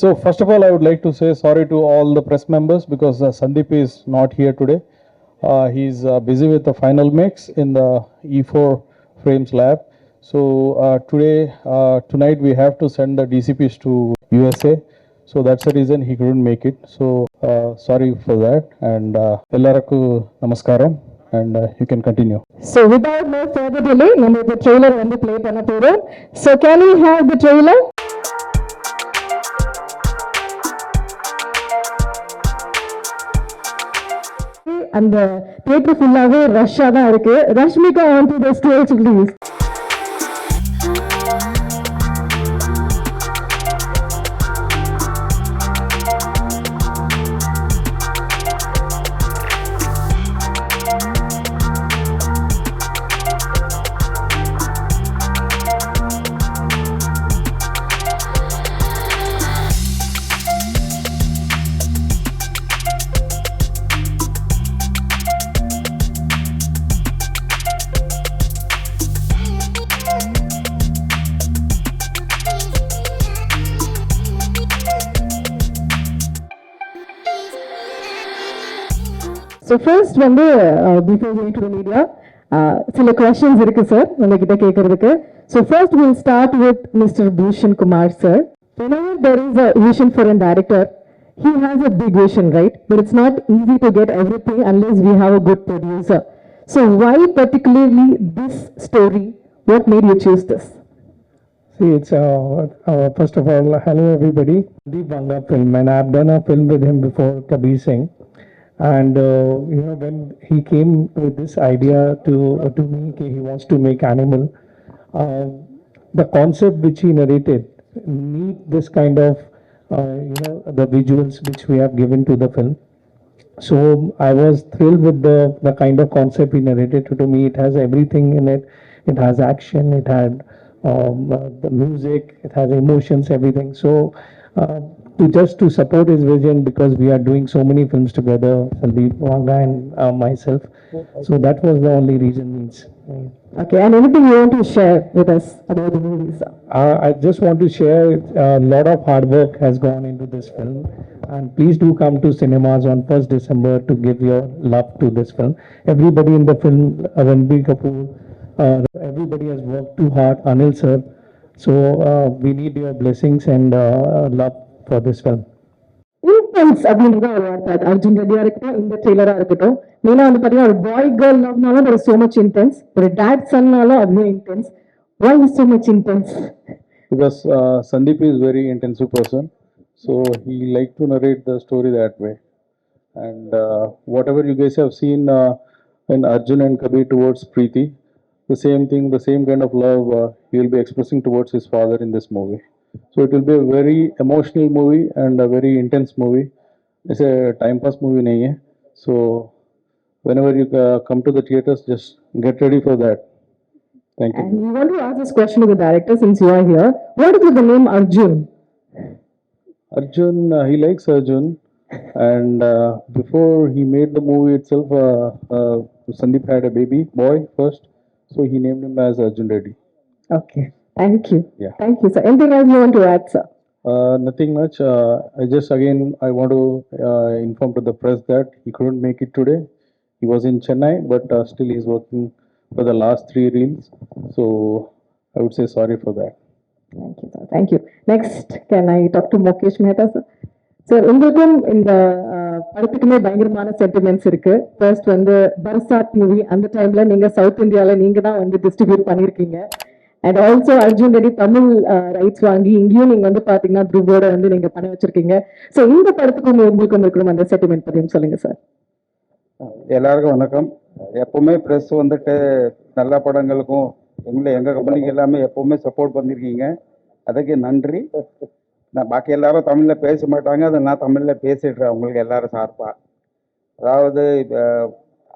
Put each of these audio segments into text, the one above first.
So first of all, I would like to say sorry to all the press members because Sandeep is not here today. He's busy with the final mix in the E4 Frames lab. So tonight we have to send the DCPs to USA. So that's the reason he couldn't make it. So sorry for that. And Ellaraku Namaskaram. And you can continue. So without no further delay, the trailer and the play panapura. So can we have the trailer? And the theatre full-ஆவே ரஷ்ஷா தான் இருக்கு. Rashmika onto the stage please. So first before going to the media, சில questions இருக்கு sir உங்ககிட்ட கேட்கிறதுக்கு. So first we'll start with Mr. Bhusan Kumar sir. Whenever there is a vision for a director, he has a big vision, right? But it's not easy to get everything unless we have a good producer. So why particularly this story? What made you choose this? See, it's first of all, hello everybody. The Vanga film, and I've done a film with him before, Kabir Singh. And when he came with this idea to me, he wants to make animal, the concept which he narrated need this kind of the visuals which we have given to the film. So I was thrilled with the kind of concept he narrated to me. It has everything in it. It has action. It had the music. It has emotions. Everything. So. To support his vision, because we are doing so many films together, Sandeep, Vanga and myself. So that was the only reason. Okay, and anything you want to share with us about the movies? I just want to share a lot of hard work has gone into this film, and please do come to cinemas on 1st December to give your love to this film. Everybody in the film, Ranbir, kapoor, everybody has worked too hard, Anil sir. So we need your blessings and love for this film. Intense அப்படின்றத ஒரு வார்த்தை அர்ஜுன் ரெட்டியா இருக்கட்டும் இந்த ட்ரெய்லரா இருக்கட்டும் மெயினா பாத்தீங்கன்னா ஒரு boy girl லவ்னாலும் there is so much intense, ஒரு டாட் சன்னாலும் அவ்வளோ intense. Why is so much intense? Because Sandeep is very intensive person, so he like to narrate the story that way. And whatever you guys have seen in Arjun and Kabir towards Preeti, the same thing, the same kind of love he will be expressing towards his father in this movie. So it will be a very emotional movie and a very intense movie. It's a time pass movie nahi hai. So whenever you come to the theaters, just get ready for that. Thank you. And we want to ask this question to the director since you are here. What is the name Arjun? Arjun, he likes Arjun, and before he made the movie itself, Sandeep had a baby boy first, so he named him as Arjun Reddy. Okay. Thank you. Yeah. Thank you, sir. Anything else you want to add, sir? Nothing much. I want to inform to the press that he couldn't make it today. He was in Chennai, but still he's working for the last 3 reels. So I would say sorry for that. Thank you, sir. Thank you. Next, can I talk to Mukesh Mehta, sir? Sir, உங்களுக்கும் இந்த படத்துக்குமே பயங்கரமான sentiments இருக்கு. First Barsaat movie அந்த டைம்ல நீங்க south இந்தியால நீங்க தான் டிஸ்ட்ரிபியூட் பண்ணிருக்கீங்க. And also Arjun Reddy Tamil rights வாங்கி இங்கேயும் நீங்க பாத்தீங்கன்னா துருவோட நீங்க பண்ண வச்சிருக்கீங்க. ஸோ இந்த படத்துக்கு உங்களுக்கும் இருக்கணும் அந்த சென்டிமெண்ட் பத்தியும் சொல்லுங்க சார். எல்லாருக்கும் வணக்கம். எப்பவுமே ப்ரெஸ் நல்ல படங்களுக்கும் எங்க கம்பெனிக்கு எல்லாமே எப்பவுமே சப்போர்ட் பண்ணிருக்கீங்க. அதுக்கு நன்றி. நான் பாக்கி எல்லாரும் தமிழ்ல பேச மாட்டாங்க, அதை நான் தமிழ்ல பேசிடுறேன் உங்களுக்கு எல்லாரும் சார்பா. அதாவது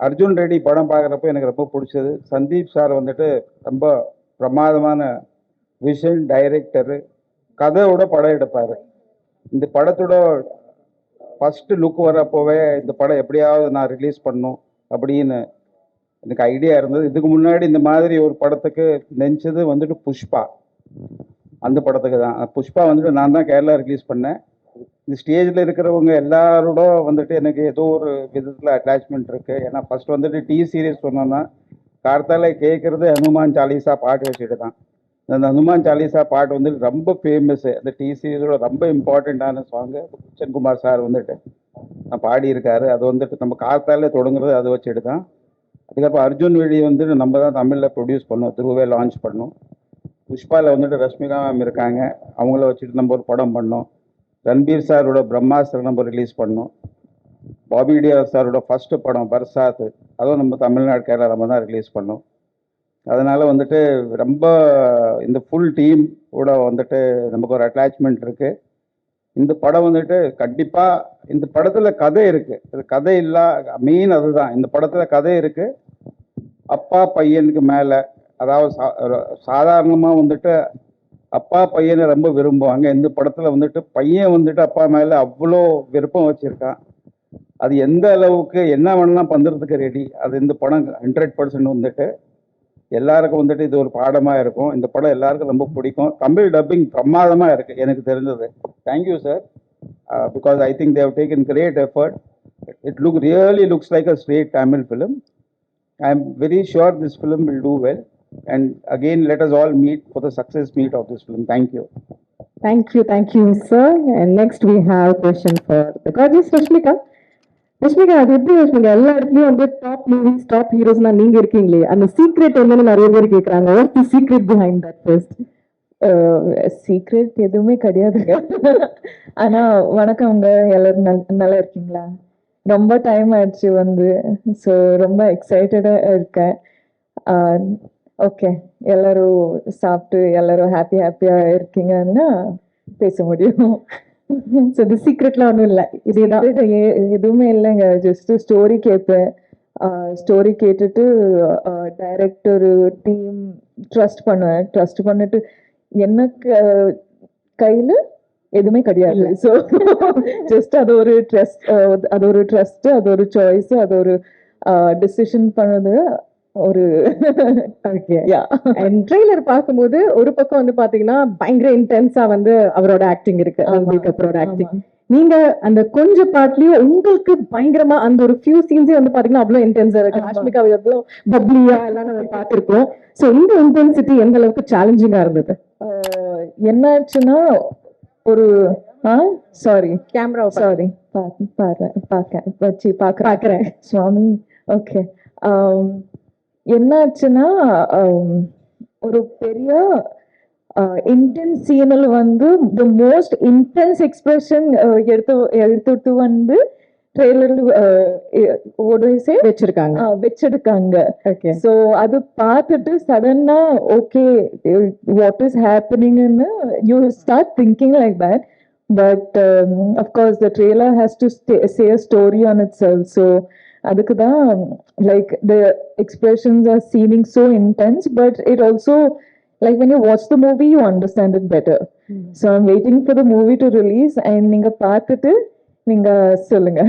அர்ஜுன் ரெட்டி படம் பார்க்குறப்ப எனக்கு ரொம்ப பிடிச்சது. சந்தீப் சார் ரொம்ப பிரமாதமான விஷன் டைரக்டரு, கதையோட படம் எடுப்பார். இந்த படத்தோட ஃபஸ்ட்டு லுக் வரப்போவே இந்த படம் எப்படியாவது நான் ரிலீஸ் பண்ணும் அப்படின்னு எனக்கு ஐடியா இருந்தது. இதுக்கு முன்னாடி இந்த மாதிரி ஒரு படத்துக்கு நெஞ்சது புஷ்பா, அந்த படத்துக்கு தான். புஷ்பா நான் தான் கேரளா ரிலீஸ் பண்ணேன். இந்த ஸ்டேஜில் இருக்கிறவங்க எல்லாரோட வந்துட்டு எனக்கு ஏதோ ஒரு விதத்தில் அட்டாச்மெண்ட் இருக்குது. ஏன்னா ஃபர்ஸ்ட் வந்துட்டு சீரியஸ் சொன்னோன்னா கார்த்தால கேட்குறது ஹனுமான் சாலிசா பாட்டு வச்சுட்டு தான். அந்த ஹனுமான் சாலிசா பாட்டு வந்துட்டு ரொம்ப ஃபேமஸ்ஸு. அந்த சீரியஸோட ரொம்ப இம்பார்ட்டண்ட்டான சாங்கு குமார் சார் வந்துட்டு பாடியிருக்காரு. அது வந்துட்டு நம்ம கார்த்தால தொடங்குறது அதை வச்சுட்டு தான். அதுக்கப்புறம் அர்ஜுன் வெடி வந்துட்டு நம்ம தான் தமிழில் ப்ரொடியூஸ் பண்ணோம், திருவே லான்ச் பண்ணோம். புஷ்பாவில் வந்துட்டு ரஷ்மிகா மேம் இருக்காங்க, அவங்கள வச்சுட்டு நம்ம ஒரு படம் பண்ணோம். ரன்பீர் சாரோட பிரம்மாஸ்திர நம்ம ரிலீஸ் பண்ணோம். பாபி டியார் சாரோட ஃபஸ்ட்டு படம் பர்சாத், அதுவும் நம்ம தமிழ்நாடு கேரளா நம்ம தான் ரிலீஸ் பண்ணோம். அதனால் வந்துட்டு ரொம்ப இந்த ஃபுல் டீம் கூட வந்துட்டு நமக்கு ஒரு அட்டாச்மெண்ட் இருக்குது. இந்த படம் வந்துட்டு கண்டிப்பாக இந்த படத்தில் கதை இருக்குது. இது கதை இல்லை, மெயின் அதுதான். இந்த படத்தில் கதை இருக்குது. அப்பா பையனுக்கு மேலே, அதாவது சாதாரணமாக வந்துட்டு அப்பா பையனை ரொம்ப விரும்புவாங்க. இந்த படத்தில் வந்துட்டு பையன் வந்துட்டு அப்பா மேலே அவ்வளோ விருப்பம் வச்சுருக்கான். அது எந்த அளவுக்கு என்ன வேணாலும் பண்ணுறதுக்கு ரெடி. அது இந்த படம் 100% வந்துட்டு எல்லாருக்கும் வந்துட்டு இது ஒரு பாடமாக இருக்கும். இந்த படம் எல்லாருக்கும் ரொம்ப பிடிக்கும். தமிழ் டப்பிங் பிரமாதமாக இருக்குது எனக்கு தெரிஞ்சது. Thank you sir, because I think they've taken great effort. It really looks like a straight Tamil film. I am very sure this film will do well. And again, let us all meet for the success meet of this film. Thank you. Thank you, sir. And next we have a question for the gorgeous Rashmika. Rashmika, அது எப்படி Rashmika? எல்லா இடத்துலயும் வந்து top movies, top ஹீரோஸ்னா நீங்க இருக்கீங்களே, அந்த secret என்னன்னு நிறைய பேர் கேட்கறாங்க. What's the secret behind that first? Secret எதுவுமே கிடையாதுங்க. ஆனா வணக்கம்ங்க, எல்லாரும் நல்லா இருக்கீங்களா? ரொம்ப டைம் ஆயிடுச்சு வந்து, ஸோ ரொம்ப எக்ஸைட்டடா இருக்கேன். ஓகே, எல்லாரும் சாப்பிட்டு எல்லாரும் ஹாப்பியா இருக்கீங்கன்னா பேச முடியும். ஸோ தி சீக்ரெட்லாம் ஒன்றும் இல்லை, இதேதான். எதுவுமே இல்லைங்க, ஜஸ்ட் ஸ்டோரி கேட்பேன். ஸ்டோரி கேட்டுட்டு டைரக்டர் டீம் ட்ரஸ்ட் பண்ணுவேன். ட்ரஸ்ட் பண்ணிட்டு எனக்கு கையில எதுவுமே கிடையாது. ஸோ ஜஸ்ட் அது ஒரு ட்ரஸ்ட், அது ஒரு சாய்ஸ், அது ஒரு டிசிஷன் பண்ணது ஒரு ஓகே. அண்ட் ட்ரெய்லர் பார்க்கும்போது ஒரு பக்கம் வந்து பாத்தீங்கன்னா பயங்கர இன்டென்ஸா வந்து அவரோட ஆக்டிங் இருக்கு, ரன்பீர் கபூரோட ஆக்டிங். நீங்க அந்த கொஞ்ச பாட்லயும் உங்களுக்கு பயங்கரமா அந்த ஒரு ஃபியூ சீன்ஸே வந்து பாத்தீங்கன்னா அவ்வளவு இன்டென்ஸா இருக்கு. ரஷ்மிகா எவ்வளவு பப்ளியா எல்லாம் நம்ம பார்த்திருக்கோம். ஸோ இந்த இன்டென்சிட்டி எந்த அளவுக்கு சேலஞ்சிங்கா இருந்தது? என்னாச்சுன்னா ஒரு சாரி கேமரா சாரி பாக்குறேன் சுவாமி. ஓகே, என்னாச்சுன்னா ஒரு பெரிய இன்டென்ஸ் சீனில் வந்து த மோஸ்ட் இன்டென்ஸ் எக்ஸ்பிரஷன் எடுத்துட்டு வந்து ட்ரெய்லர் வச்சிருக்காங்க. ஸோ அது பார்த்துட்டு சடனா ஓகே வாட் இஸ் ஹேப்பனிங்னு you start thinking like that. But of course the trailer has to say a story on itself. So அதுக்கு தான் like the expressions are seeming so intense, but it also like when you watch the movie you understand it better. So I'm waiting for the movie to release and நீங்க பார்த்துட்டு நீங்க சொல்லுங்க.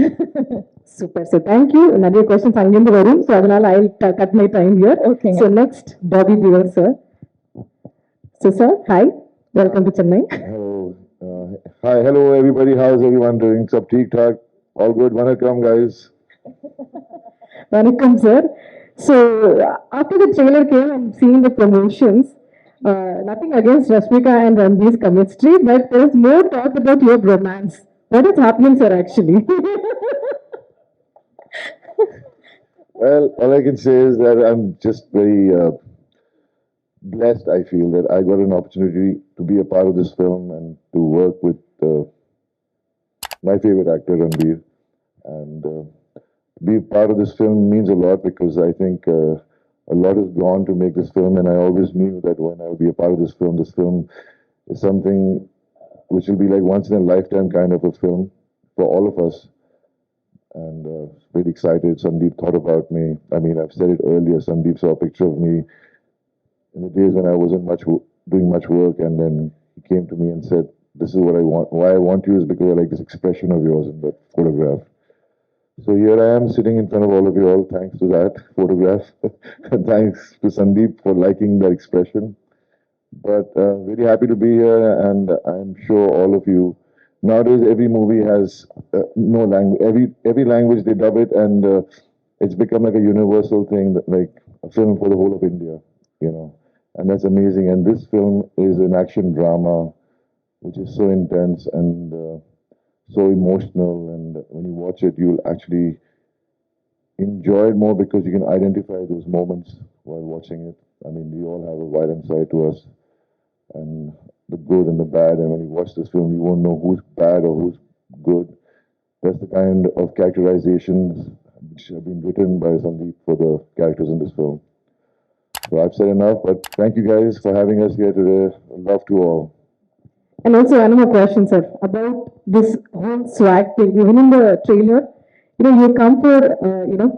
Super sir, thank you. நிறைய questions அங்கிருந்து வரும், so அதனால I cut my time here. Okay, so next Bobby திவர் sir. So sir, hi, welcome to Chennai. Hello everybody, how's everyone doing? Sab theek thak, all good? Vanakkam guys. வணக்கம் sir. So after the trailer came and seeing the promotions, nothing against Rashmika and Ranbir's chemistry, but there's more talk about your romance. What is happening, sir, actually? Well, all I can say is that I'm just very blessed. I feel that I got an opportunity to be a part of this film and to work with my favorite actor Ranbir, and be part of this film means a lot, because I think a lot has gone to make this film, and I always knew that when I would be a part of this film is something which will be like once in a lifetime kind of a film for all of us. And very excited. Sandeep thought about me. I mean, I've said it earlier. Sandeep saw a picture of me in the days when I wasn't doing much work, and then he came to me and said, "This is what I want. Why I want you is because I like this expression of yours in that photograph." So here I am sitting in front of all of you all, thanks to that photograph. Thanks to Sandeep for liking that expression. But very happy to be here, and I'm sure all of you nowadays every movie has no language. Every language they dub it, and it's become like a universal thing, that, like a film for the whole of India, you know, and that's amazing. And this film is an action drama, which is so intense and so emotional. And when you watch it, you'll actually enjoy it more because you can identify those moments while watching it. I mean, we all have a violent side to us, and the good and the bad. And when you watch this film, you won't know who's bad or who's good. That's the kind of characterizations which have been written by Sandeep for the characters in this film. So I've said enough, but thank you guys for having us here today. Love to all. And also another question, sir, about this whole swag thing. Even in the trailer, you come for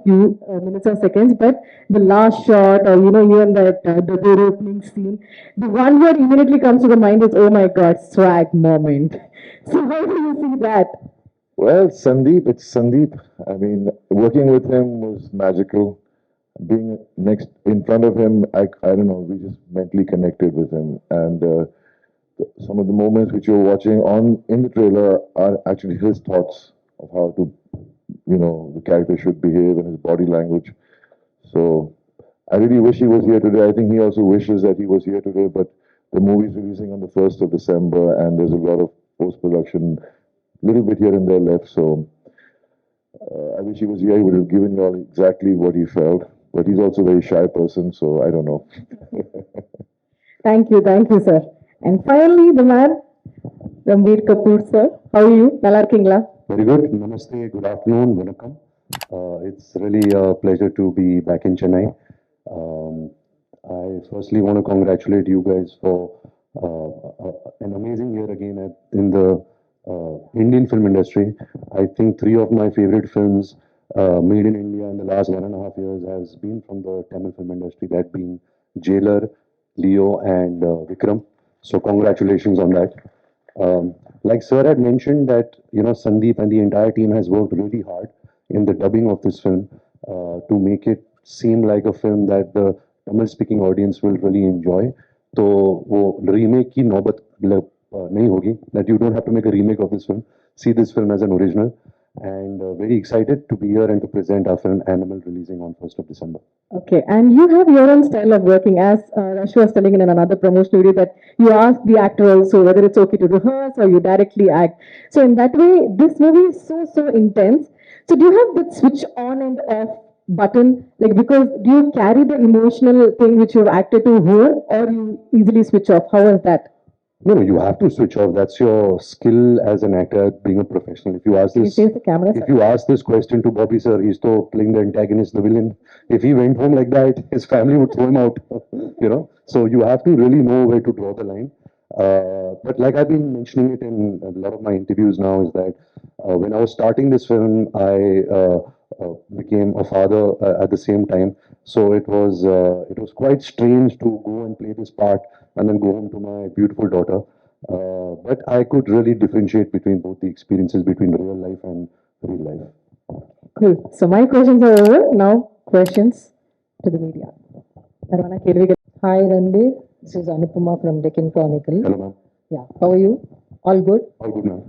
few minutes or seconds, but the last shot, or even that the door opening scene, the one word immediately comes to the mind is, oh my God, swag moment. So how do you see that? Well, Sandeep, it's Sandeep. I mean, working with him was magical. Being next in front of him, I don't know, we just mentally connected with him. And some of the moments which you're watching on in the trailer are actually his thoughts of how to, the character should behave and his body language. So I really wish he was here today. I think he also wishes that he was here today, but the movie's releasing on the 1st of December, and there's a lot of post-production, little bit here and there left. So I wish he was here. He would have given you all exactly what he felt. But he's also a very shy person, so I don't know. Thank you, sir. And finally, the man, Ranbir Kapoor, sir. How are you? நல்லா இருக்கீங்களா? Very good. Namaste. Good afternoon. Vanakkam. It's really a pleasure to be back in Chennai. Um, I firstly want to congratulate you guys for an amazing year again in the Indian film industry. I think three of my favorite films made in India in the last 1.5 years has been from the Tamil film industry, that being Jailer, Leo, and Vikram. So congratulations on that. Like Sir had mentioned that Sandeep and the entire team has worked really hard in the dubbing of this film to make it seem like a film that the Tamil speaking audience will really enjoy. तो वो remake की नौबत नहीं होगी, that you don't have to make a remake of this film. See this film as an original, and very excited to be here and to present our film Animal, releasing on 1st of December. Okay, and you have your own style of working, as Rash was telling in another promotion video, that you ask the actor also whether it's okay to rehearse or you directly act. So in that way, this movie is so intense. So do you have that switch on and off button? Like, because do you carry the emotional thing which you've acted to whole, or you easily switch off? How is that? No, you have to switch off. That's your skill as an actor, being a professional. If you ask Can you this, face the camera, sir? if you ask this question to Bobby sir, he's still playing the antagonist, the villain. If he went home like that, his family would throw him out. So you have to really know where to draw the line. But like I've been mentioning it in a lot of my interviews now, is that when I was starting this film, I became a father at the same time. So it was quite strange to go and play this part and then go home to my beautiful daughter. But I could really differentiate between both the experiences between real life and real life. Cool. So my questions are over. Now, questions to the media. Arvana, kelvigal. Hi Ranbir, this is Anupama from Deccan Chronicle. Hello, ma'am. Yeah, how are you? All good? All good, ma'am.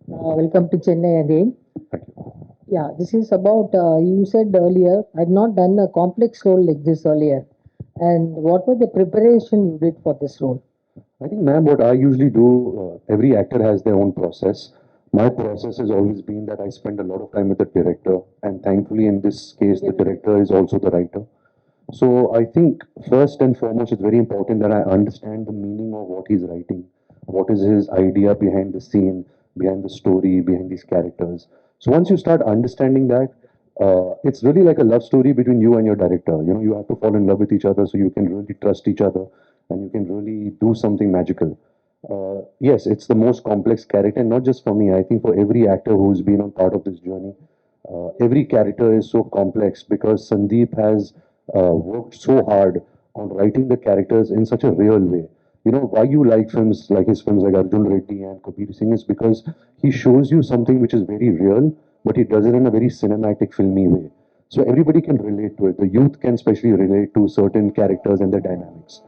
Welcome to Chennai again. Thank you. Yeah, this is about, you said earlier, I've not done a complex role like this earlier. And what was the preparation you did for this role? I think, ma'am, what I usually do, every actor has their own process. My process has always been that I spend a lot of time with the director, and thankfully, in this case, the director is also the writer. So I think first and foremost, it's very important that I understand the meaning of what he's writing. What is his idea behind the scene, behind the story, behind these characters? So once you start understanding that, it's really like a love story between you and your director. You have to fall in love with each other so you can really trust each other and you can really do something magical. Yes, it's the most complex character, and not just for me. I think for every actor who's been on part of this journey, every character is so complex because Sandeep has worked so hard on writing the characters in such a real way. Why you like films like his films like Arjun Reddy and Kabir Singh is because he shows you something which is very real, but he does it in a very cinematic, filmy way. So everybody can relate to it. The youth can especially relate to certain characters and their dynamics.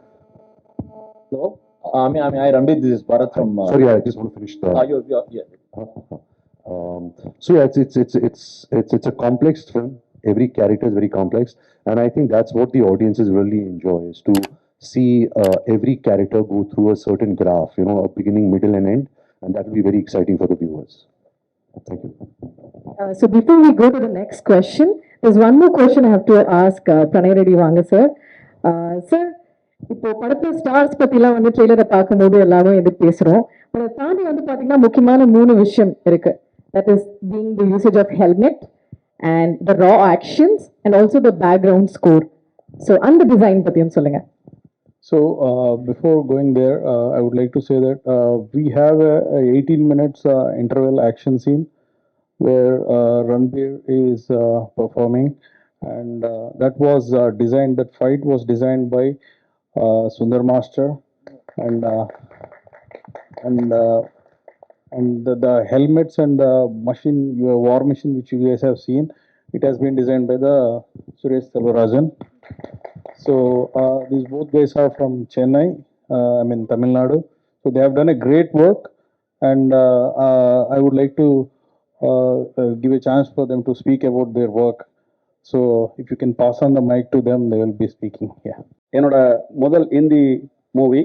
Hello? I Ranbir, this is Bharat from. Sorry, I just want to finish the. Yeah. So yeah, it's a complex film. Every character is very complex, and I think that's what the audiences really enjoy is to see every character go through a certain graph, you know, a beginning, middle, and end, and that will be very exciting for the viewers. Thank you. So before we go to the next question, there's one more question I have to ask Pranay Reddy Vanga sir. Sir, இப்போ படத்துல stars பத்திலாம் வந்து ட்ரெய்லரை பார்க்கும்போது எல்லாரும் எது பேசுறோம். அதை தாண்டி வந்து பாத்தீங்கன்னா முக்கியமான 3 விஷயம் இருக்கு. That is being the usage of helmet and the raw actions and also the background score. So அந்த டிசைன் பத்தியும் சொல்லுங்க. So before going there, I would like to say that we have a 18 minutes interval action scene where Ranbir is performing, and that was designed. That fight was designed by Sundar Master, and uh, and the helmets and the machine, your war machine, which you guys have seen, it has been designed by the Suresh Selvarajan. So these both guys are from Chennai, Tamil Nadu. So they have done a great work, and I would like to give a chance for them to speak about their work. So if you can pass on the mic to them, they will be speaking. Yeah. என்னோட முதல் Hindi movie,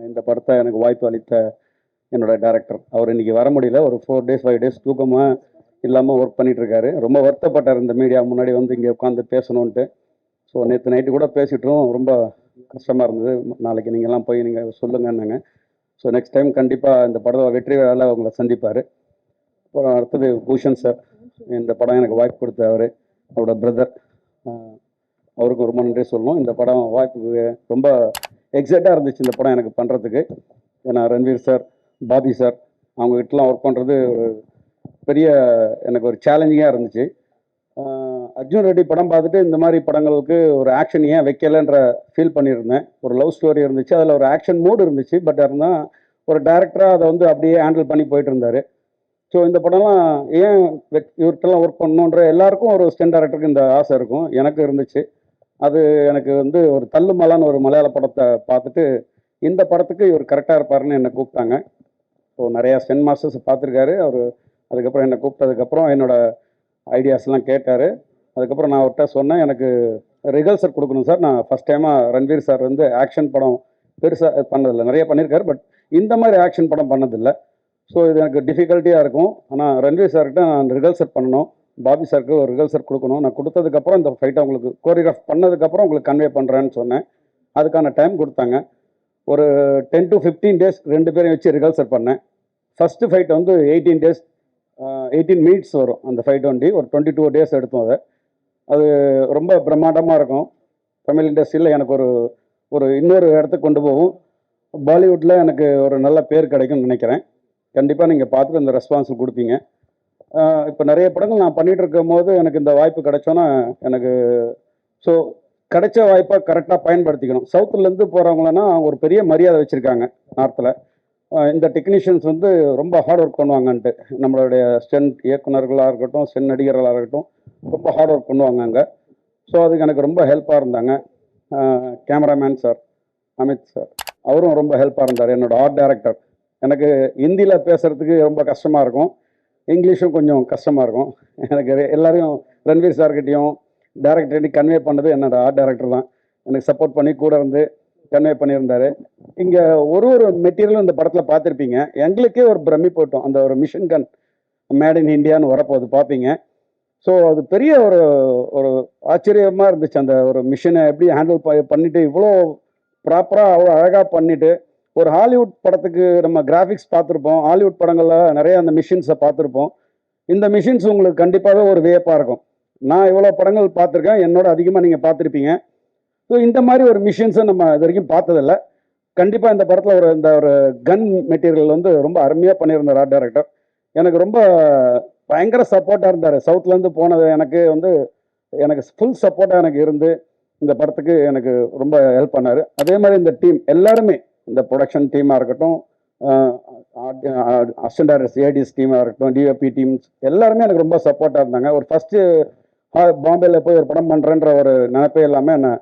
இந்த படத்தை எனக்கு வாய்ப்பு அளித்த என்னோட director, அவர் இன்னைக்கு வர முடியல. ஒரு 4 days 5 days தூக்கமாக இல்லாமல் ஒர்க் பண்ணிட்டு இருக்காரு. ரொம்ப வருத்தப்பட்டார் இந்த மீடியா முன்னாடி வந்து இங்கே உட்காந்து பேசணுன்ட்டு. ஸோ நேற்று நைட்டு கூட பேசிட்டோம், ரொம்ப கஷ்டமாக இருந்தது. நாளைக்கு நீங்கள்லாம் போய் நீங்கள் சொல்லுங்கன்னாங்க. ஸோ நெக்ஸ்ட் டைம் கண்டிப்பாக இந்த படத்தை வெற்றி விழாவில் உங்களை சந்திப்பார். அப்புறம் அடுத்தது பூஷன் சார், இந்த படம் எனக்கு வாய்ப்பு கொடுத்தவர், அவரோட பிரதர், அவருக்கும் ரொம்ப நன்றி சொல்லணும். இந்த படம் வாய்ப்புக்கு ரொம்ப எக்ஸைட்டாக இருந்துச்சு இந்த படம் எனக்கு பண்ணுறதுக்கு. ஏன்னா ரன்வீர் சார், பாபி சார், அவங்ககிட்டலாம் ஒர்க் பண்ணுறது ஒரு பெரிய எனக்கு ஒரு சேலஞ்சிங்காக இருந்துச்சு. அர்ஜுன் ரெட்டி படம் பார்த்துட்டு இந்த மாதிரி படங்களுக்கு ஒரு ஆக்ஷன் ஏன் வைக்கலைன்ற ஃபீல் பண்ணியிருந்தேன். ஒரு லவ் ஸ்டோரி இருந்துச்சு, அதில் ஒரு ஆக்ஷன் மூடு இருந்துச்சு. பட் இருந்தால் ஒரு டேரக்டராக அதை வந்து அப்படியே ஹேண்டில் பண்ணி போயிட்டு இருந்தார். ஸோ இந்த படம்லாம் ஏன் இவர்கிட்டலாம் ஒர்க் பண்ணணுன்ற எல்லாருக்கும் ஒரு ஸ்டென்ட் டேரக்டருக்கு இந்த ஆசை இருக்கும், எனக்கு இருந்துச்சு. அது எனக்கு வந்து ஒரு தள்ளுமலான்னு ஒரு மலையாள படத்தை பார்த்துட்டு இந்த படத்துக்கு இவர் கரெக்டாக இருப்பாருன்னு என்னை கூப்பிட்டாங்க. ஸோ நிறையா ஸ்டென் மாஸ்டர்ஸ் பார்த்துருக்காரு அவர். அதுக்கப்புறம் என்னை கூப்பிட்டதுக்கப்புறம் என்னோடய ஐடியாஸ்லாம் கேட்டார். அதுக்கப்புறம் நான் அவர்கிட்ட சொன்னேன், எனக்கு ரிஹர்சல் கொடுக்கணும் சார். நான் ஃபஸ்ட் டைமாக ரன்வீர் சார் வந்து ஆக்ஷன் படம் பெருசாக பண்ணதில்லை, நிறைய பண்ணியிருக்காரு, பட் இந்த மாதிரி ஆக்ஷன் படம் பண்ணதில்லை. ஸோ இது எனக்கு டிஃபிகல்ட்டியாக இருக்கும். ஆனால் ரன்வீர் சார்கிட்ட நான் ரிஹர்சல் பண்ணணும், பாபி சாருக்கு ஒரு ரிஹர்சல் கொடுக்கணும். நான் கொடுத்ததுக்கப்புறம் இந்த ஃபைட்டை உங்களுக்கு கோரியோகிராஃப் பண்ணதுக்கப்புறம் உங்களுக்கு கன்வே பண்ணுறேன்னு சொன்னேன். அதுக்கான டைம் கொடுத்தாங்க. ஒரு 10 to 15 days 2 பேரையும் வச்சு ரிஹர்சல் பண்ணேன். ஃபஸ்ட்டு ஃபைட் வந்து 18 days 18 minutes வரும் அந்த ஃபைட் வண்டி. ஒரு 22 days எடுத்தோம் அதை. அது ரொம்ப பிரம்மாண்டமாக இருக்கும். தமிழ் இண்டஸ்ட்ரியில் எனக்கு ஒரு இன்னொரு இடத்துக்கு கொண்டு போகும். பாலிவுட்டில் எனக்கு ஒரு நல்ல பேர் கிடைக்கும்னு நினைக்கிறேன். கண்டிப்பாக நீங்கள் பார்த்துட்டு இந்த ரெஸ்பான்ஸ் கொடுப்பீங்க. இப்போ நிறைய படங்கள் நான் பண்ணிகிட்டு இருக்கும் போது எனக்கு இந்த வாய்ப்பு கிடைச்சோன்னா எனக்கு ஸோ கிடைச்ச வாய்ப்பை கரெக்டாக பயன்படுத்திக்கணும். சவுத்துலேருந்து போகிறவங்களன்னா ஒரு பெரிய மரியாதை வச்சுருக்காங்க நார்த்தில். இந்த டெக்னீஷியன்ஸ் வந்து ரொம்ப ஹார்ட் ஒர்க் பண்ணுவாங்கன்ட்டு, நம்மளுடைய ஸ்டென் இயக்குநர்களாக இருக்கட்டும், ஸ்டென் நடிகர்களாக இருக்கட்டும், ரொம்ப ஹார்ட் ஒர்க் பண்ணுவாங்க அங்கே. ஸோ அதுக்கு எனக்கு ரொம்ப ஹெல்ப்பாக இருந்தாங்க. கேமராமேன் சார், அமித் சார், அவரும் ரொம்ப ஹெல்ப்பாக இருந்தார். என்னோடய ஆர்ட் டைரக்டர், எனக்கு ஹிந்தியில் பேசுகிறதுக்கு ரொம்ப கஷ்டமாக இருக்கும், இங்கிலீஷும் கொஞ்சம் கஷ்டமாக இருக்கும். எனக்கு எல்லாரையும் ரன்வீர் சார்கிட்டையும் டேரக்டர்கிட்டையும் கன்வே பண்ணது என்னோடய ஆர்ட் டைரக்டர் தான். எனக்கு சப்போர்ட் பண்ணி கூட இருந்து கன்வே பண்ணியிருந்தார். இங்கே ஒரு மெட்டீரியலும் இந்த படத்தில் பார்த்துருப்பீங்க. எங்களுக்கே ஒரு பிரமி போட்டோம், அந்த ஒரு மிஷின் கன் மேட் இன் இண்டியான்னு வரப்போது பார்ப்பீங்க. ஸோ அது பெரிய ஒரு ஆச்சரியமாக இருந்துச்சு. அந்த ஒரு மிஷினை எப்படி ஹேண்டில் பண்ணிவிட்டு இவ்வளோ ப்ராப்பராக அவ்வளோ அழகாக பண்ணிவிட்டு, ஒரு ஹாலிவுட் படத்துக்கு நம்ம கிராஃபிக்ஸ் பார்த்துருப்போம், ஹாலிவுட் படங்களில் நிறைய அந்த மிஷின்ஸை பார்த்துருப்போம். இந்த மிஷின்ஸ் உங்களுக்கு கண்டிப்பாகவே ஒரு வியப்பாக இருக்கும். நான் இவ்வளோ படங்கள் பார்த்துருக்கேன், என்னோட அதிகமாக நீங்கள் பார்த்துருப்பீங்க. ஸோ இந்த மாதிரி ஒரு மிஷின்ஸை நம்ம இது வரைக்கும் பார்த்ததில்லை. கண்டிப்பாக இந்த படத்தில் இந்த ஒரு கன் மெட்டீரியல் வந்து ரொம்ப அருமையாக பண்ணியிருந்தார் ஆர்ட் டைரக்டர். எனக்கு ரொம்ப பயங்கர சப்போர்ட்டாக இருந்தார். சவுத்துலேருந்து போனது எனக்கு ஃபுல் சப்போர்ட்டாக எனக்கு இருந்து இந்த படத்துக்கு எனக்கு ரொம்ப ஹெல்ப் பண்ணார். அதே மாதிரி இந்த டீம் எல்லாருமே, இந்த ப்ரொடக்ஷன் டீமாக இருக்கட்டும், அசிஸ்டன்ட் டைரக்டர்ஸ் ஏடிஎஸ் டீமாக இருக்கட்டும், டிஓபி டீம்ஸ் எல்லாருமே எனக்கு ரொம்ப சப்போர்ட்டாக இருந்தாங்க. ஒரு ஃபஸ்ட்டு பாம்பேயில் போய் ஒரு படம் பண்ணுறேன்ற ஒரு நினைப்பே எல்லாமே என்னை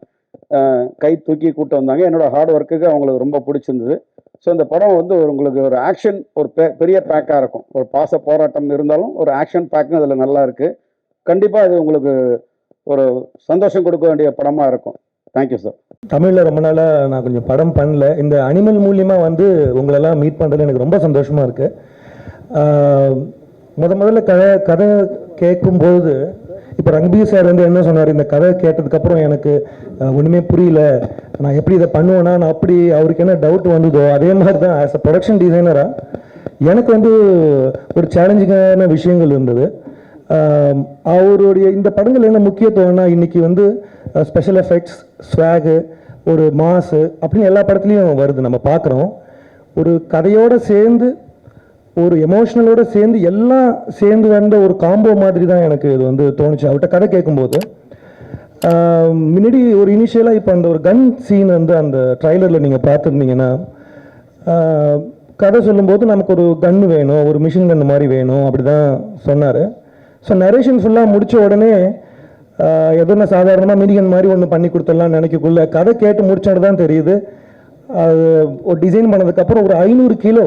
கை தூக்கி கூப்பிட்டு வந்தாங்க. என்னோட ஹார்ட் ஒர்க்குக்கு அவங்களுக்கு ரொம்ப பிடிச்சிருந்தது. ஸோ இந்த படம் வந்து உங்களுக்கு ஒரு ஆக்ஷன் ஒரு பெரிய பேக்காக இருக்கும். ஒரு பாச போராட்டம் இருந்தாலும் ஒரு ஆக்ஷன் பேக்கும் அதில் நல்லா இருக்குது. கண்டிப்பாக அது உங்களுக்கு ஒரு சந்தோஷம் கொடுக்க வேண்டிய படமாக இருக்கும். Thank you sir. தமிழில் ரொம்ப நாளாக நான் கொஞ்சம் படம் பண்ணல. இந்த அனிமல் மூலியமாக வந்து உங்களெல்லாம் மீட் பண்ணுறது எனக்கு ரொம்ப சந்தோஷமாக இருக்குது. முதல்ல கதை கேட்கும்போது இப்போ ரன்பீர் சார் வந்து என்ன சொன்னார், இந்த கதை கேட்டதுக்கப்புறம் எனக்கு ஒன்றுமே புரியல, நான் எப்படி இதை பண்ணுவேன்னா, நான் அப்படி அவருக்கு என்ன டவுட் வந்ததோ அதே மாதிரி தான் ஆஸ் அ ப்ரொடக்ஷன் டிசைனராக எனக்கு வந்து ஒரு சேலஞ்சிங்கான விஷயங்கள் இருந்தது. அவருடைய இந்த படங்கள் என்ன முக்கியத்துவம்னா, இன்னைக்கு வந்து ஸ்பெஷல் எஃபெக்ட்ஸ், ஸ்வாகு, ஒரு மாசு அப்படின்னு எல்லா படத்துலையும் வருது, நம்ம பார்க்குறோம். ஒரு கதையோடு சேர்ந்து ஒரு எமோஷனலோடு சேர்ந்து எல்லாம் சேர்ந்து வந்த ஒரு காம்போ மாதிரி தான் எனக்கு இது வந்து தோணுச்சு அவர்கிட்ட கதை கேட்கும்போது. முன்னாடி ஒரு இனிஷியலாக இப்போ அந்த ஒரு கன் சீன் வந்து அந்த ட்ரைலரில் நீங்கள் பார்த்துருந்தீங்கன்னா, கதை சொல்லும்போது நமக்கு ஒரு கன்று வேணும், ஒரு மிஷின் கன்று மாதிரி வேணும் அப்படி தான் சொன்னார். ஸோ நரேஷன் ஃபுல்லாக முடித்த உடனே ஏதோ நான் சாதாரணமாக மினிகன் மாதிரி ஒன்று பண்ணி கொடுத்துடலாம்னு நினைக்கக்குள்ள கதை கேட்டு முடிச்சோட தான் தெரியுது, அது ஒரு டிசைன் பண்ணதுக்கப்புறம் ஒரு 500 கிலோ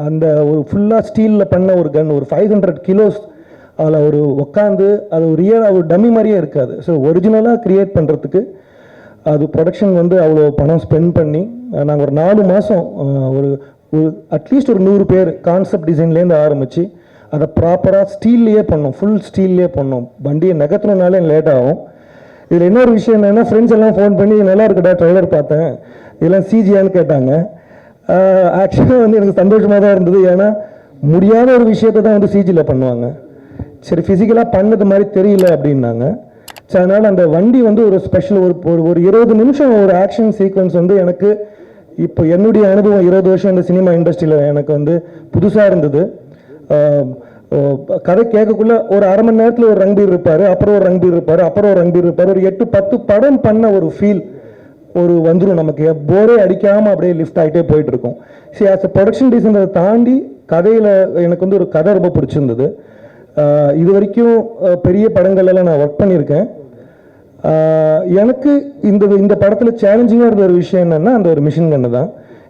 அந்த ஒரு ஃபுல்லாக ஸ்டீலில் பண்ண ஒரு கன், ஒரு 500 கிலோஸ் அதில் ஒரு உட்காந்து அது ஒரு ரியலாக ஒரு டம்மி மாதிரியே இருக்காது. ஸோ ஒரிஜினலாக க்ரியேட் பண்ணுறதுக்கு அது ப்ரொடக்ஷன் வந்து அவ்வளோ பணம் ஸ்பெண்ட் பண்ணி நாங்கள் ஒரு 4 மாதம் ஒரு அட்லீஸ்ட் ஒரு 100 பேர் கான்செப்ட் டிசைன்லேருந்து ஆரம்பித்து அதை ப்ராப்பராக ஸ்டீல்லையே பண்ணோம், ஃபுல் ஸ்டீல்லையே பண்ணோம். வண்டியை நகர்த்தணுனாலே லேட் ஆகும். இதில் இன்னொரு விஷயம் என்னென்னா, ஃப்ரெண்ட்ஸ் எல்லாம் ஃபோன் பண்ணி நல்லா இருக்குடா ட்ரெய்லர் பார்த்தேன், இதெல்லாம் சிஜியான்னு கேட்டாங்க. ஆக்சுவலாக வந்து எனக்கு சந்தோஷமாக தான் இருந்தது. ஏன்னா முடியாத ஒரு விஷயத்தை தான் வந்து சிஜியில் பண்ணுவாங்க. சரி ஃபிசிக்கலாக பண்ணது மாதிரி தெரியல அப்படின்னாங்க. ஸோ அதனால் அந்த வண்டி வந்து ஒரு ஸ்பெஷல் ஒரு 20 நிமிஷம் ஒரு ஆக்ஷன் சீக்வன்ஸ் வந்து எனக்கு இப்போ என்னுடைய அனுபவம் 20 வருஷம் இந்த சினிமா இண்டஸ்ட்ரியில் எனக்கு வந்து புதுசாக இருந்தது. கதை கேட்கக்குள்ள ஒரு அரை மணி நேரத்தில் ஒரு ரன்பீர் இருப்பார், அப்புறம் ஒரு ரன்பீர் இருப்பார், அப்புறம் ஒரு ரன்பீர் இருப்பார். ஒரு 8-10 படம் பண்ண ஒரு ஃபீல் ஒரு வந்துடும் நமக்கு, போரே அடிக்காமல் அப்படியே லிஃப்ட் ஆகிட்டே போயிட்டு இருக்கும். சரி ஆஸ் அ ப்ரொடக்ஷன் டிசைனரை தாண்டி கதையில் எனக்கு வந்து ஒரு கதை ரொம்ப பிடிச்சிருந்தது. இது வரைக்கும் பெரிய படங்கள்லாம் நான் ஒர்க் பண்ணியிருக்கேன். எனக்கு இந்த படத்தில் சேலஞ்சிங்காக இருந்த ஒரு விஷயம் என்னென்னா அந்த ஒரு மிஷின் கன்று தான்.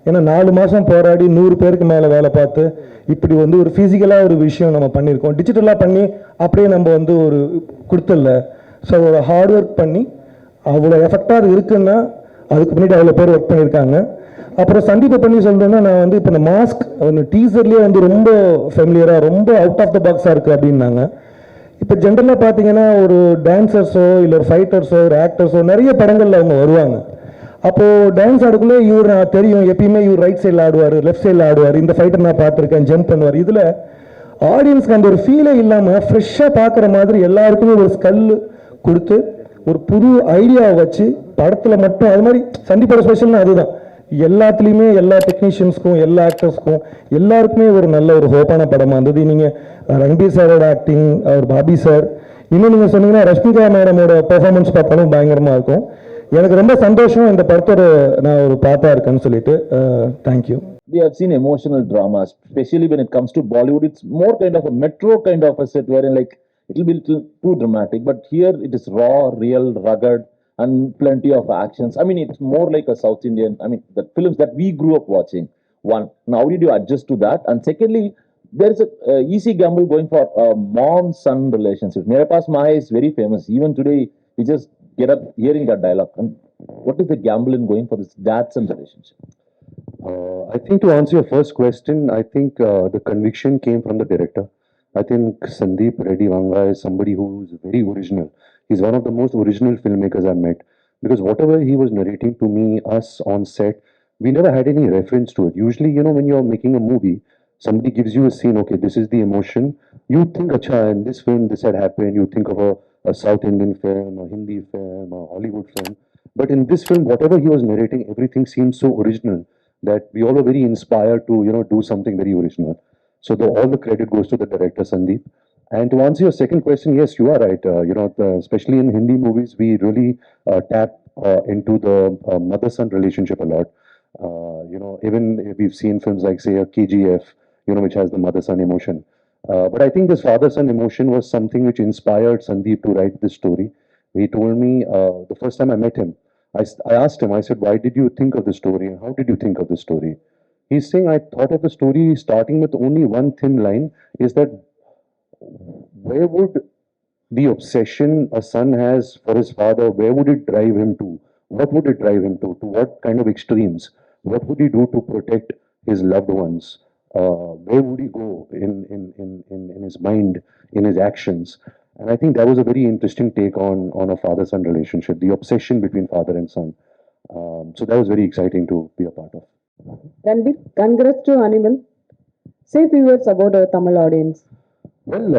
ஏன்னா 4 மாதம் போராடி 100 பேருக்கு மேலே வேலை பார்த்து இப்படி வந்து ஒரு ஃபிசிக்கலாக ஒரு விஷயம் நம்ம பண்ணியிருக்கோம். டிஜிட்டலாக பண்ணி அப்படியே நம்ம வந்து ஒரு கொடுத்துடல. ஸோ ஒரு ஹார்ட் ஒர்க் பண்ணி அவ்வளோ எஃபெக்டாக அது இருக்குன்னா அதுக்கு முன்னாடி அவ்வளோ பேர் ஒர்க் பண்ணியிருக்காங்க. அப்புறம் சந்தீப்பை பண்ணி சொல்கிறேன்னா, நான் வந்து இப்போ இந்த மாஸ்க் ஒன்று டீசர்லேயே வந்து ரொம்ப ஃபெமிலியராக ரொம்ப அவுட் ஆஃப் த பாக்ஸாக இருக்குது அப்படின்னாங்க. இப்போ ஜென்ரலாக பார்த்தீங்கன்னா ஒரு டான்சர்ஸோ இல்லை ஒரு ஃபைட்டர்ஸோ ஒரு ஆக்டர்ஸோ நிறைய படங்களில் அவங்க வருவாங்க. அப்போது டான்ஸ் ஆடுக்குள்ளே இவர் நான் தெரியும், எப்பயுமே இவர் ரைட் சைடில் ஆடுவார், லெஃப்ட் சைடில் ஆடுவார், இந்த ஃபைட்டர் நான் பார்த்துருக்கேன், ஜம்ப் பண்ணுவார். இதில் ஆடியன்ஸ்க்கு அந்த ஒரு ஃபீலே இல்லாமல் ஃப்ரெஷ்ஷாக பார்க்குற மாதிரி எல்லாருக்குமே ஒரு ஸ்கல் கொடுத்து ஒரு புது ஐடியாவை வச்சு படத்தில் மட்டும் அது மாதிரி சந்திப்போட ஸ்பெஷல்னா அதுதான். எல்லாத்துலேயுமே எல்லா டெக்னீஷியன்ஸ்க்கும் எல்லா ஆக்டர்ஸ்க்கும் எல்லாருக்குமே ஒரு நல்ல ஒரு ஹோப்பான படமாக இருந்தது. நீங்கள் ரன்பீர் சாரோட ஆக்டிங், அவர் பாபி சார், இன்னும் நீங்கள் சொன்னீங்கன்னா ரஷ்மிகா மேடமோட பெர்ஃபார்மன்ஸ் பார்த்தாலும் பயங்கரமாக இருக்கும். எனக்கு ரொம்ப சந்தோஷம் இந்த படத்தோட நான் ஒரு பாட்டா இருக்கேன்னு சொல்லிட்டு. Thank you. We have seen emotional dramas, especially when it comes to Bollywood. It's more kind of a metro kind of a set wherein like it will be little too dramatic, but here it is raw, real, rugged, and plenty of actions. I mean, it's more like a South Indian. I mean, the films that we grew up watching. One, now how did you adjust to that? And secondly, there is a easy gamble going for a mom-son relationship. Mere Paas Mahe is very famous. Even today, we just get up hearing that dialogue. And what is the gamble in going for this dad-son relationship? I think to answer your first question, I think the conviction came from the director. I think Sandeep Reddy Vanga is somebody who is very original. He's one of the most original filmmakers I've met, because whatever he was narrating to me, us on set, we never had any reference to it. Usually, you know, when you're making a movie, somebody gives you a scene, okay, this is the emotion. You think, acha, in this film, this had happened. You think of a South Indian film, a Hindi film, a Hollywood film. But in this film, whatever he was narrating, everything seemed so original that we all were very inspired to, you know, do something very original. So all the credit goes to the director, Sandeep. And to answer your second question, yes, you are right. You know, especially in Hindi movies, we really tap into the mother-son relationship a lot. You know, even if we've seen films like, say, a KGF, you know, which has the mother-son emotion. But I think this father-son emotion was something which inspired Sandeep to write this story. He told me the first time I met him, I asked him, I said, why did you think of the story and how did you think of the story? He's saying, I thought of the story starting with only one thin line, is that where would the obsession a son has for his father, where would it drive him to? What would it drive him to? To what kind of extremes? What would he do to protect his loved ones? Where would he go in his mind, in his actions? And I think that was a very interesting take on a father-son relationship, the obsession between father and son. So that was very exciting to be a part of. Ranbir, congrats to Animal. Say a few words about our Tamil audience. Well,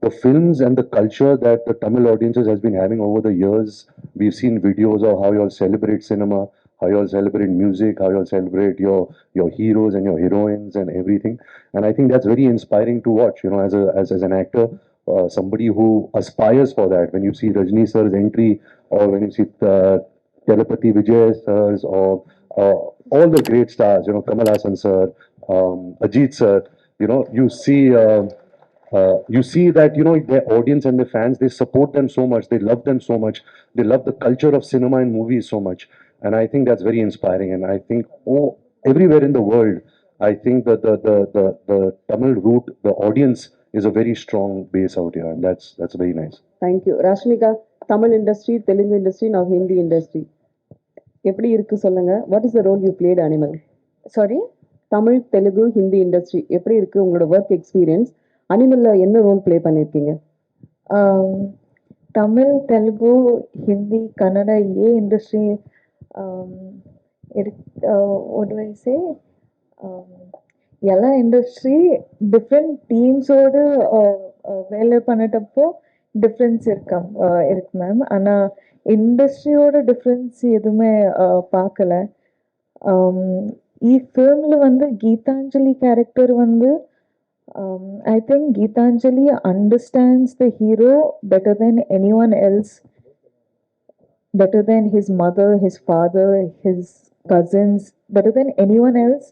the films and the culture that the Tamil audiences has been having over the years, we've seen videos of how you all celebrate cinema, how you all celebrate music, how you all celebrate your heroes and your heroines and everything. And I think that's very inspiring to watch. You know, as an actor, somebody who aspires for that. When you see Rajni sir's entry, or when you see Telepathy Vijay sirs, or all the great stars, you know, Kamal Hassan sir, Ajit sir, you know, you see that, you know, their audience and their fans, they support them so much, they love them so much, they love the culture of cinema and movies so much, and I think that's very inspiring. And I think, everywhere in the world, I think that the Tamil root, the audience is a very strong base out here, and that's very nice. Thank you. Rashmika, Tamil industry, Telugu industry, now Hindi industry. எப்படி இருக்கு சொல்லுங்க. What is the role you played, Animal? Sorry? Tamil, Telugu, Hindi industry எப்படி இருக்கு உங்களோட work experience? அனிமல்ல என்ன role play பண்ணிருக்கீங்க? Tamil, Telugu, Hindi, Kannada, industry, what do I say? எல்லா industry different டீம்ஸோடு வேலை பண்ணிட்டப்போ டிஃப்ரென்ஸ் இருக்கு மேம். ஆனால் இண்டஸ்ட்ரியோட டிஃப்ரென்ஸ் எதுவுமே பார்க்கல. ఈ ఫిల్మ్లో வந்து గీతాంజలి క్యారెక్టర్ வந்து I think Geetanjali understands the hero better than anyone else, better than his mother, his father, his cousins, better than anyone else.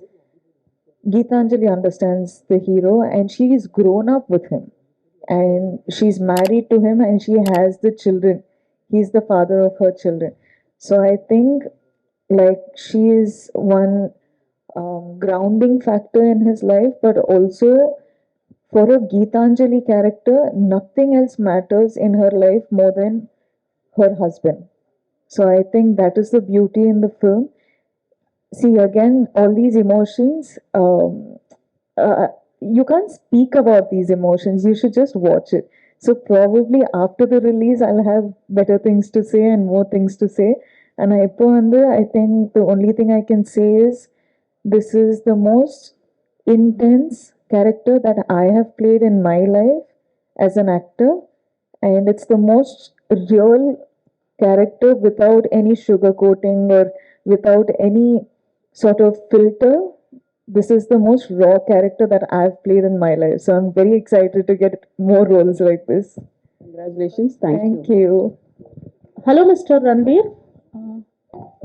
Geetanjali understands the hero and she's grown up with him and she's married to him and she has the children. He's the father of her children. So I think like she is one grounding factor in his life, but also for a Geetanjali character, nothing else matters in her life more than her husband. So I think that is the beauty in the film. See, again, all these emotions, you can't speak about these emotions. You should just watch it. So probably after the release, I'll have better things to say and more things to say. And I think the only thing I can say is this is the most intense character that I have played in my life as an actor. And it's the most real character without any sugarcoating or without any sort of filter. This is the most raw character that I've played in my life. So I'm very excited to get more roles like this. Congratulations. Thank Thank you. Hello, Mr. Ranbir.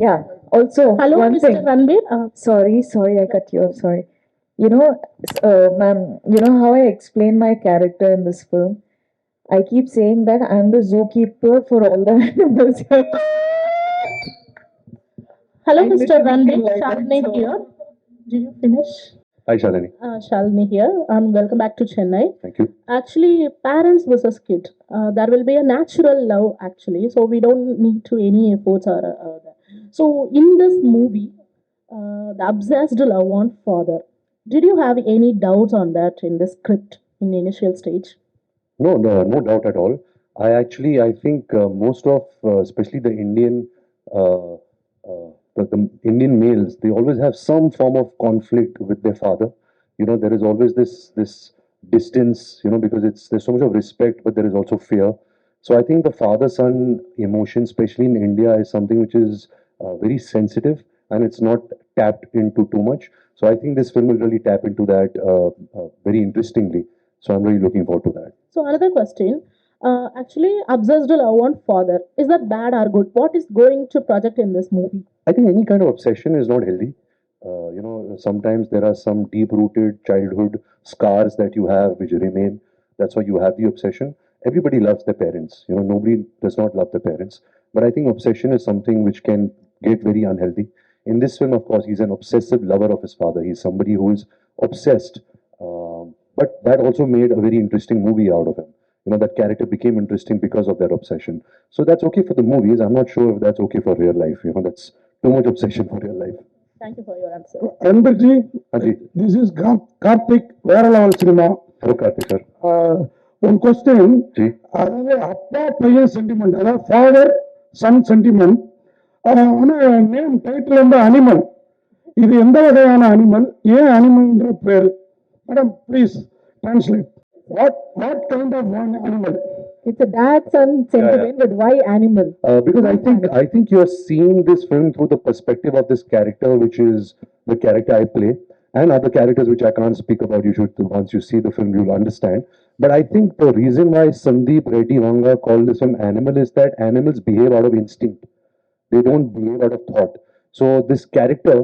Yeah. Also, Hello, one Mr. thing. Ranbir. Sorry, I cut you off. Sorry. You know, ma'am, you know how I explain my character in this film? I keep saying that I'm the zookeeper for all the animals here. Hello, I Mr. literally Ranbir. feel like Shalini that, so- here. Did you finish? Hi, Shalini. Shalini here, and welcome back to Chennai. Thank you. Actually, parents versus kid. There will be a natural love, actually, so we don't need to any efforts or that. So, in this movie, the obsessed love on father. Did you have any doubts on that in the script in the initial stage? No doubt at all. I think most of, especially the uh, the Indian males, they always have some form of conflict with their father. You know, there is always this distance. You know, because there's so much of respect, but there is also fear. So I think the father-son emotion, especially in India, is something which is very sensitive and it's not tapped into too much. So I think this film will really tap into that very interestingly. So I'm really looking forward to that. So another question. Actually, obsessed love on father. Is that bad or good? What is going to project in this movie? I think any kind of obsession is not healthy. You know, sometimes there are some deep-rooted childhood scars that you have which remain. That's why you have the obsession. Everybody loves their parents. You know, nobody does not love their parents. But I think obsession is something which can get very unhealthy. In this film, of course, he's an obsessive lover of his father. He's somebody who is obsessed. But that also made a very interesting movie out of him. You know, that character became interesting because of that obsession. So that's okay for the movies. I'm not sure if that's okay for real life. You know, that's too much obsession for real life. Thank you for your answer. Ranbirji, Anji. this is Karthik, Vera Level Cinema. Hello, Karthik sir. One question, Ji. அதாவது அப்பா பையன் sentiment, அதாவது father son sentiment. ஆனால் name title வந்து animal. இது எந்த வகையான animal, ஏன் அனிமல்ன்ற பேர்? Madam please translate. What kind of animal? It's a dad-son sentiment, but why animal? Because I think you are seeing this film through the perspective of this character, which is the character I play, and other characters which I can't speak about. You should, once you see the film, you'll understand. But I think the reason why Sandeep, Reddy, Vanga called this film animal is that animals behave out of instinct. They don't behave out of thought. So this character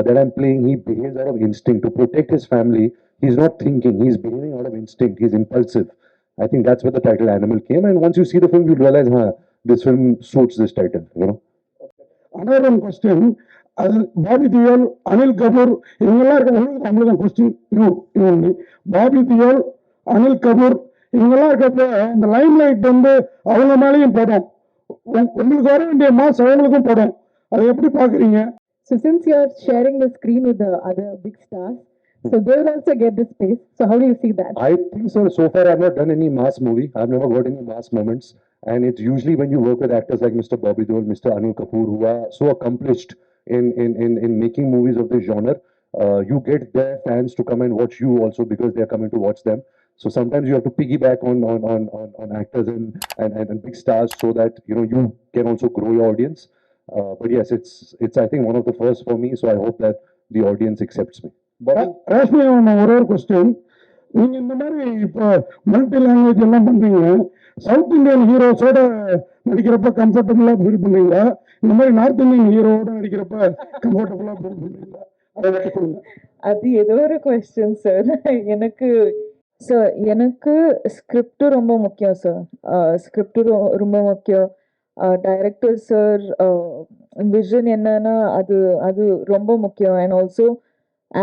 that I'm playing, he behaves out of instinct to protect his family. He's not thinking. He's behaving out of instinct. He's impulsive. I think that's where the title Animal came. And once you see the film, you'll realize, this film suits this title, you know. Another one question. Bobby Deol, Anil Kapoor, இவங்கெல்லாம் இருக்க நம்மளுக்கு question இவங்க Bobby Deol, Anil Kapoor இவங்கெல்லாம் இருக்கப்ப இந்த Lime light வந்து அவங்க மேலேயும் படம், உங்களுக்கு வர வேண்டிய மாஸ் அவங்களுக்கும் படம். அதை எப்படி பாக்குறீங்க? So since you're sharing the screen with the other big stars, so they will also get this space. So how do you see that? I think so. So far, I've not done any mass movie. I've never got any mass moments. And it's usually when you work with actors like Mr. Bobby Deol, Mr. Anil Kapoor, who are so accomplished in making movies of this genre, you get their fans to come and watch you also because they are coming to watch them. So sometimes you have to piggyback on actors and big stars so that you can also grow your audience. But yes, it's I think one of the first for me. So I hope that the audience accepts me. Rashmika, ஒரே ஒரு question. நீங்க இந்த மாதிரி இப்போ multi language எல்லாம் பண்றீங்க, south Indian ஹீரோஸோட நடிக்கிறப்ப கம்ஃபர்டபுளா feel பண்றீங்களா, இந்த மாதிரி நார்த் இந்தியன் ஹீரோவோட நடிக்கிறப்ப கம்ஃபர்டபுளா ஃபீல் பண்றீங்களா? அதை பற்றி சொல்லுங்க. அது ஏதோ ஒரு கொஸ்டின் சார். எனக்கு ஸ்கிரிப்ட் ரொம்ப முக்கியம் சார். ஸ்கிரிப்ட் ரொம்ப முக்கியம். டைரக்டர் சார் விஷன் என்னன்னா அது அது ரொம்ப முக்கியம். And also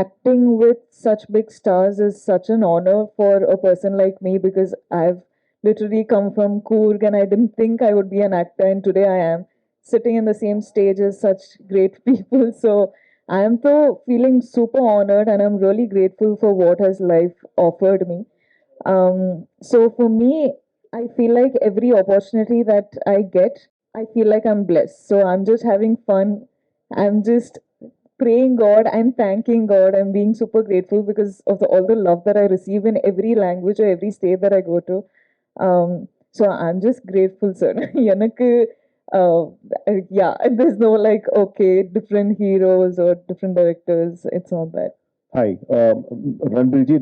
acting with such big stars is such an honor for a person like me, because I've literally come from Coorg and I didn't think I would be an actor, and today I am sitting in the same stage as such great people. So I am so feeling super honored, and I'm really grateful for what has life offered me. So for me, I feel like every opportunity that I get, I feel like I'm blessed. So I'm just having fun. I'm just praying God and thanking God. I'm being super grateful because of all the love that I receive in every language or every state that I go to. So I'm just grateful, sir. எனக்கு yeah, there's no like, okay, different heroes or different directors. It's not that. Hi, Ranbirji,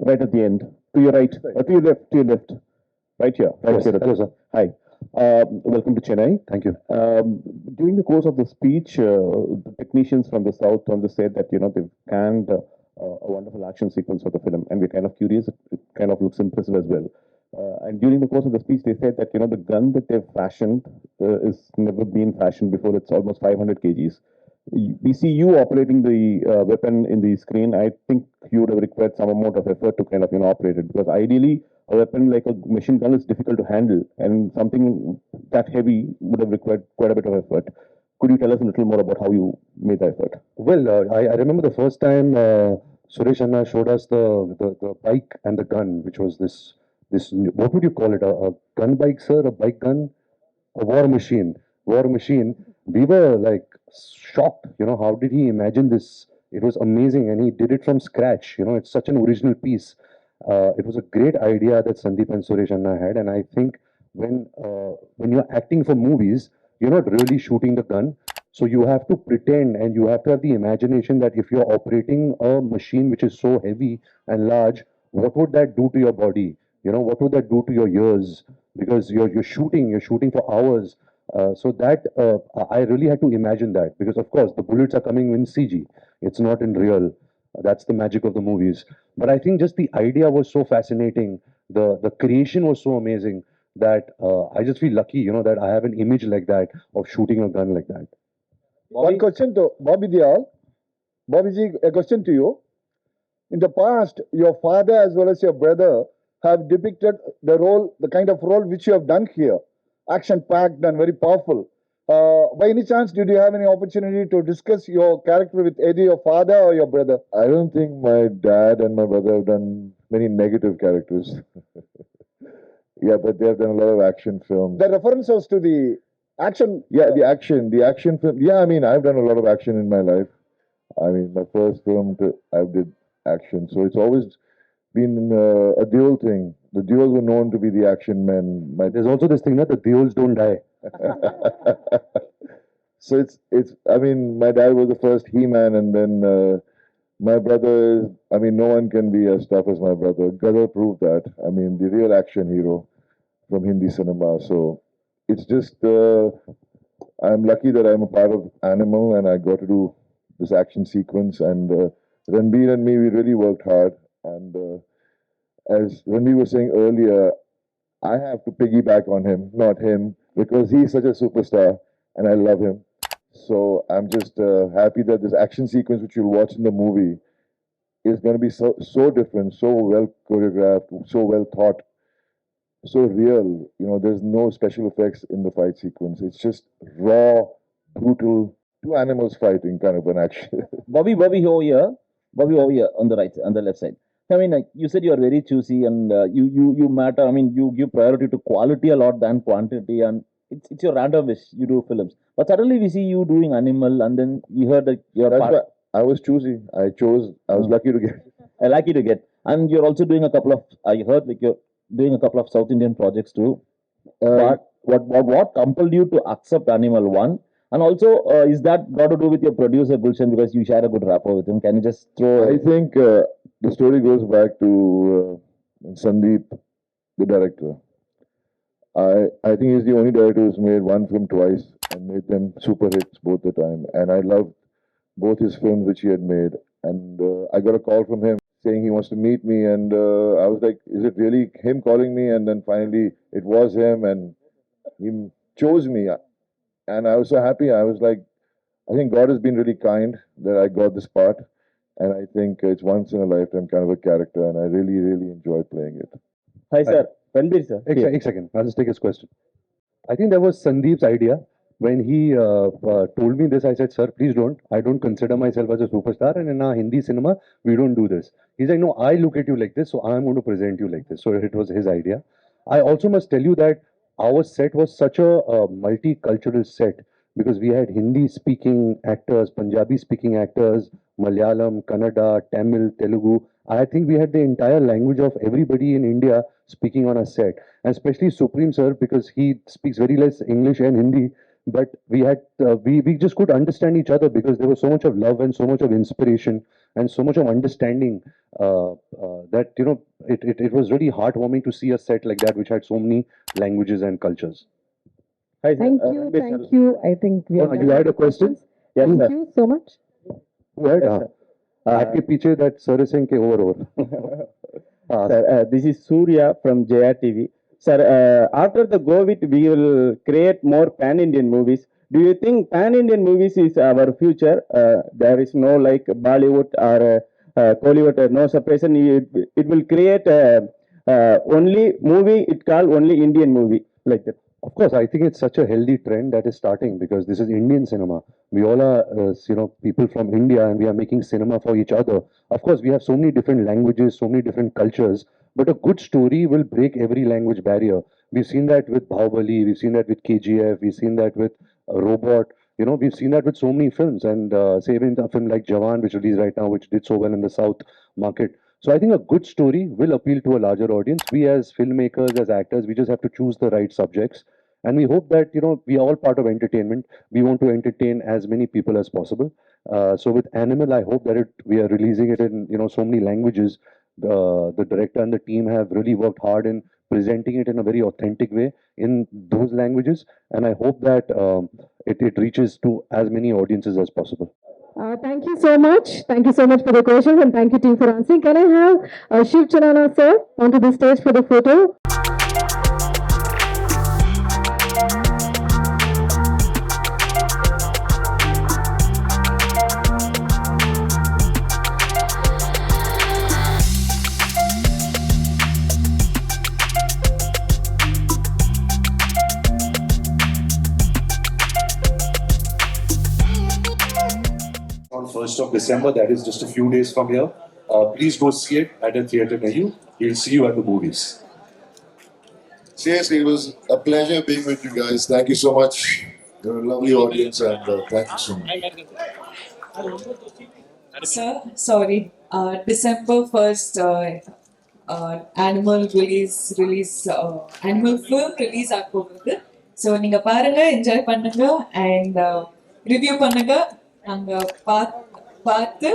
right at the end. To your right, to your left. Right here. Yes. Hello, sir. Hi. Welcome to Chennai. Thank you. During the course of the speech, the technicians from the south said that they've canned a wonderful action sequence for the film, and we're kind of curious. It kind of looks impressive as well. And during the course of the speech, they said that the gun that they've fashioned is never been fashioned before. It's almost 500 kgs. We see you operating the weapon in the screen. I think you would have required some amount of effort to kind of operate it, because ideally a weapon like a machine gun is difficult to handle, and something that heavy would have required quite a bit of effort. Could you tell us a little more about how you made the effort? Well, I remember the first time Suresh Anna showed us the bike and the gun, which was this what would you call it? A gun bike, sir? A bike gun? A war machine. We were like shocked. How did he imagine this? It was amazing, and he did it from scratch. It's such an original piece. It was a great idea that Sandeep and Suresh Anna had, and I think when you're acting for movies, you're not really shooting the gun, so you have to pretend, and you have to have the imagination that if you're operating a machine which is so heavy and large, what would that do to your body? What would that do to your ears? Because you're shooting for hours. So that I really had to imagine that, because of course the bullets are coming in CG. It's not in real. That's the magic of the movies. But I think just the idea was so fascinating. The creation was so amazing. that I just feel lucky, that I have an image like that of shooting a gun like that. One question to Bobby Dial. Bobby ji, a question to you. In the past, your father as well as your brother have depicted the kind of role which you have done here, action-packed and very powerful. By any chance, did you have any opportunity to discuss your character with either your father or your brother? I don't think my dad and my brother have done many negative characters. Yeah, but they have done a lot of action films. The reference was to the action. Yeah, the action film. Yeah, I mean, I've done a lot of action in my life. I mean, my first film, I did action. So it's always been a dual thing. The duals were known to be the action men. There's also this thing that the duals don't die. So I mean, my dad was the first He-Man, and then my brother is, I mean, no one can be as tough as my brother. Gadar proved that. I mean, the real action hero from Hindi cinema. So it's just, I'm lucky that I'm a part of Animal and I got to do this action sequence. And Ranbir and me, we really worked hard. And as Ranbir was saying earlier, I have to piggyback on him, not him, because he's such a superstar and I love him. So I'm just happy that this action sequence, which you'll watch in the movie, is going to be so different, so well choreographed, so well thought, so real. There's no special effects in the fight sequence. It's just raw, brutal, two animals fighting kind of an action. Bobby over here on the right, on the left side. I mean, like you said, you are very choosy and you matter. I mean, you give priority to quality a lot than quantity, and it's your random wish. You do films, but suddenly we see you doing Animal, and then we heard that you're That's why I was choosy. I was lucky to get. lucky to get, and you're also doing a couple of. I heard like you're doing a couple of South Indian projects too. But what compelled you to accept Animal One? And also, is that got to do with your producer Gulshan, because you share a good rapport with him? Can you just throw? I think the story goes back to Sandeep, the director. I think he's the only director who's made one film twice and made them super hits both the time. And I loved both his films which he had made. And I got a call from him saying he wants to meet me. And I was like, is it really him calling me? And then finally it was him, and he chose me. And I was so happy. I was like, I think God has been really kind that I got this part. And I think it's once in a lifetime kind of a character. And I really, really enjoy playing it. Hi, sir. Ranbir, sir. A second. I'll just take his question. I think that was Sandeep's idea. When he told me this, I said, sir, please don't. I don't consider myself as a superstar. And in our Hindi cinema, we don't do this. He's like, no, I look at you like this, so I'm going to present you like this. So it was his idea. I also must tell you that our set was such a multicultural set, because we had Hindi speaking actors, Punjabi speaking actors, Malayalam, Kannada, Tamil, Telugu. I think we had the entire language of everybody in India speaking on a set, and especially Supreme sir, because he speaks very less English and Hindi. But we had we just could understand each other, because there was so much of love and so much of inspiration and so much of understanding that it was really heartwarming to see a set like that which had so many languages and cultures. Hi, Thank you, thank you. I think we are You had a question? Yes, Thank sir. you so much. Go ahead. आपके पीछे that sir is saying over. Sir, this is Surya from Jaya TV. Sir, after the COVID, we will create more pan-Indian movies. Do you think pan-Indian movies is our future? There is no like Bollywood or Kollywood, no separation. It will create only movie. It called only Indian movie like that. Of course, I think it's such a healthy trend that is starting, because this is Indian cinema. We all are, people from India, and we are making cinema for each other. Of course, we have so many different languages, so many different cultures, but a good story will break every language barrier. We've seen that with Bahubali, we've seen that with KGF, we've seen that with Robot. We've seen that with so many films, and say even a film like Jawan, which released right now, which did so well in the South market. So I think a good story will appeal to a larger audience. We as filmmakers, as actors, we just have to choose the right subjects. And we hope that, we are all part of entertainment. We want to entertain as many people as possible. So with Animal, I hope that we are releasing it in, so many languages. The director and the team have really worked hard in presenting it in a very authentic way in those languages. And I hope that it reaches to as many audiences as possible. Thank you so much. Thank you so much for the questions, and thank you team for answering. Can I have Shiv Chanana sir onto the stage for the photo? December, that is just a few days from here. Please go see it at a theatre near you. We'll see you at the movies. Seriously, it was a pleasure being with you guys. Thank you so much. You're a lovely audience, and thank you so much. Sir, sorry. December 1st, animal film release ஆகப்போகுது. So நீங்க பாருங்க, enjoy பண்ணுங்க and review பண்ணுங்க. நாங்க பார்த்து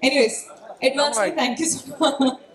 anyways, advance thank you so much.